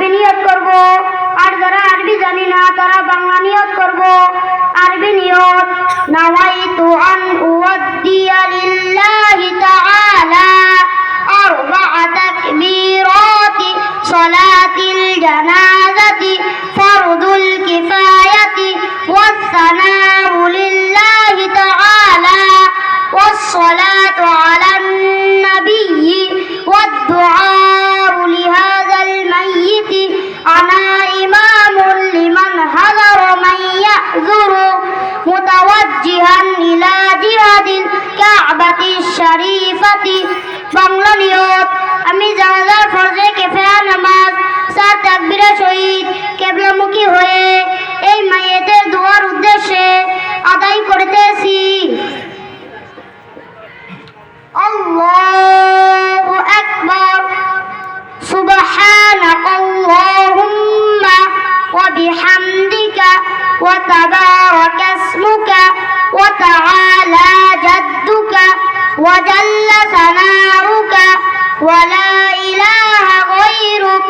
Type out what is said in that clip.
আরবি নিয়ত করব। আর যারা আরবি জানি না তারা বাংলা নিয়ত করব। আরবি নিয়ত নাওয়াইতু আন উওয়াদ্দিয়া লিল্লাহি তাআলা আরবা'a তাকবীরাতি সালাতিল জানাজাতি ফারদুল কিফায়াতি ওয়াস সালামু লিল্লাহি তাআলা ওয়াস সালাতু আলান নাবিয়্যি ওয়াদ দুআউ লিহাযাল মাইয়িতি আনা ইমামুল লিমান হাযারা মান ইয়াহযুরু মুতাওয়াজ্জিহান ইলা জিহাদিল কা'বাতিশ শরীফাতি। বাংলা নিয়ত আমি জানাজার ফরজে কিফায়া নামাজ 4 তাকবীরের সহিত কিবলামুখী হয়ে এই মাইয়েতের দোয়ার উদ্দেশ্যে আদায় করতেছি। আল্লাহু আকবার। সুবহানাকাল্লাহুম্মা ওয়া বিহামদিকা ওয়া তাবারাকা ইসমুকা ওয়া তাআলা জাদ্দুকা ওয়া জাল্লা সানাউকা ওয়া লা ইলাহা গায়রুক